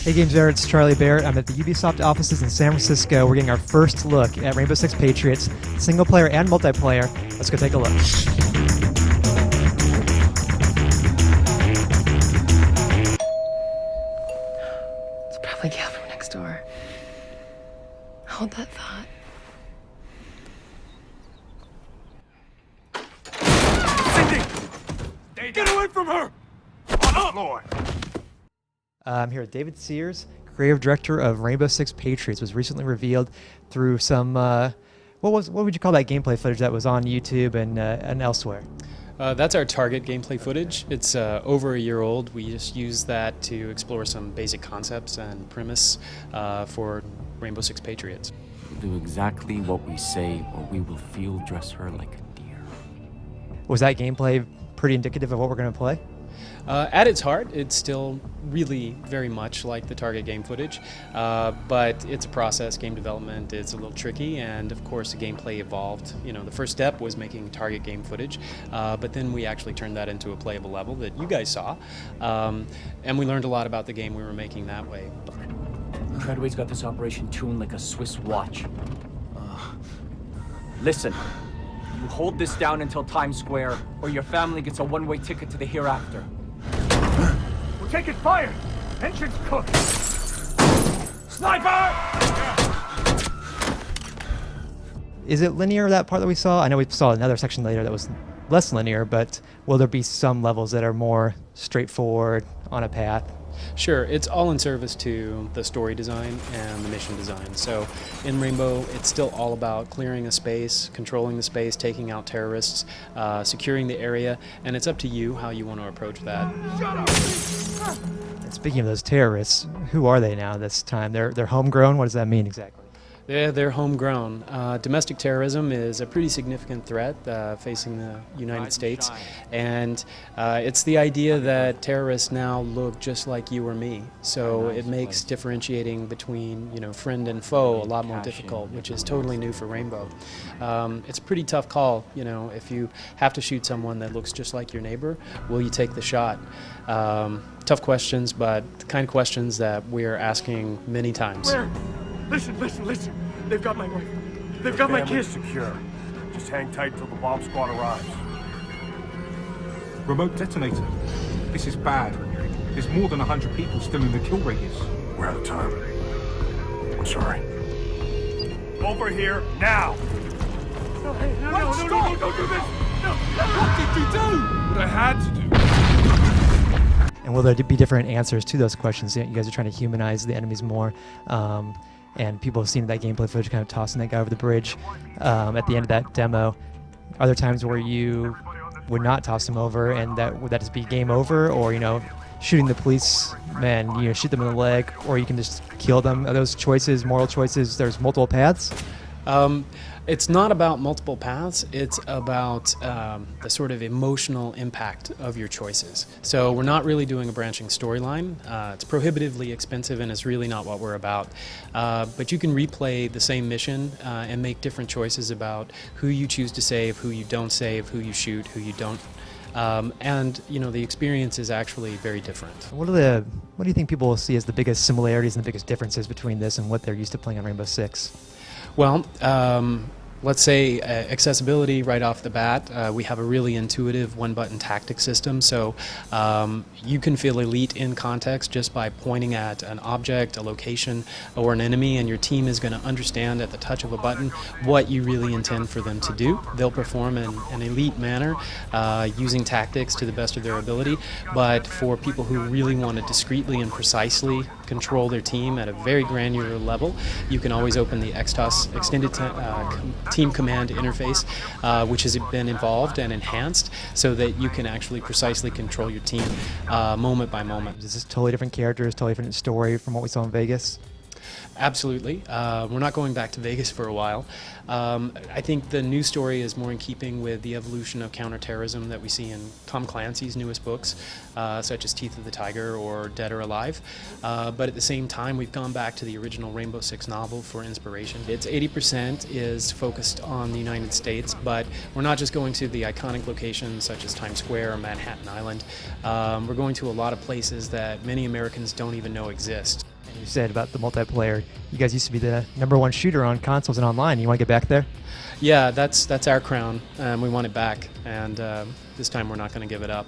Hey Games There, it's Charlie Barrett. I'm at the Ubisoft offices in San Francisco. We're getting our first look at Rainbow Six Patriots, single player and multiplayer. Let's go take a look. It's probably Gail from next door. Hold that thought. Cindy! Get away from her! On the floor! I'm here with David Sears, Creative Director of Rainbow Six Patriots. Was recently revealed through some, what would you call that gameplay footage that was on YouTube and elsewhere? That's our target gameplay footage. It's over a year old. We just use that to explore some basic concepts and premise for Rainbow Six Patriots. We'll do exactly what we say, or we will field dress her like a deer. Was that gameplay pretty indicative of what we're going to play? At its heart, it's still really very much like the target game footage, but it's a process. Game development is a little tricky, and of course the gameplay evolved. You know, the first step was making target game footage, but then we actually turned that into a playable level that you guys saw, and we learned a lot about the game we were making that way. Treadway's got this operation tuned like a Swiss watch. Listen, you hold this down until Times Square, or your family gets a one-way ticket to the hereafter. We're taking fire! Entrance cooked! Sniper! Is it linear, that part that we saw? I know we saw another section later that was less linear, but will there be some levels that are more straightforward on a path? Sure, it's all in service to the story design and the mission design. So in Rainbow, it's still all about clearing a space, controlling the space, taking out terrorists, securing the area, and it's up to you how you want to approach that. Shut up! And speaking of those terrorists, who are they now this time? They're homegrown? What does that mean exactly? They're homegrown. Domestic terrorism is a pretty significant threat facing the United States, and it's the idea that terrorists now look just like you or me. So it makes differentiating between, you know, friend and foe a lot more difficult, which is totally new for Rainbow. It's a pretty tough call, you know, if you have to shoot someone that looks just like your neighbor, will you take the shot? Tough questions, but the kind of questions that we're asking many times. Where? Listen. They've got my wife. They've got my kids. Secure. Just hang tight till the bomb squad arrives. Remote detonator. This is bad. There's more than 100 people still in the kill radius. We're out of time. I'm sorry. Over here, now! No, don't do this! No! What did you do? What I had to do. And will there be different answers to those questions? You guys are trying to humanize the enemies more. And people have seen that gameplay footage kind of tossing that guy over the bridge at the end of that demo. Are there times where you would not toss him over, and would that just be game over, or, you know, shooting the policeman, you know, shoot them in the leg, or you can just kill them? Are those choices, moral choices? There's multiple paths? It's not about multiple paths, it's about the sort of emotional impact of your choices. So we're not really doing a branching storyline. It's prohibitively expensive, and it's really not what we're about. But you can replay the same mission and make different choices about who you choose to save, who you don't save, who you shoot, who you don't. And, you know, the experience is actually very different. What do you think people will see as the biggest similarities and the biggest differences between this and what they're used to playing on Rainbow Six? Well, let's say accessibility right off the bat. We have a really intuitive one-button tactic system, so you can feel elite in context just by pointing at an object, a location, or an enemy, and your team is going to understand at the touch of a button what you really intend for them to do. They'll perform in an elite manner using tactics to the best of their ability, but for people who really want to discreetly and precisely control their team at a very granular level, you can always open the XTOS extended team command interface, which has been evolved and enhanced so that you can actually precisely control your team moment by moment. Is this totally different characters, totally different story from what we saw in Vegas? Absolutely. We're not going back to Vegas for a while. I think the new story is more in keeping with the evolution of counterterrorism that we see in Tom Clancy's newest books, such as Teeth of the Tiger or Dead or Alive. But at the same time, we've gone back to the original Rainbow Six novel for inspiration. It's 80% is focused on the United States, but we're not just going to the iconic locations such as Times Square or Manhattan Island. We're going to a lot of places that many Americans don't even know exist. And you said about the multiplayer, you guys used to be the #1 shooter on consoles and online. You want to get back there? Yeah, that's our crown, and we want it back, and this time we're not going to give it up.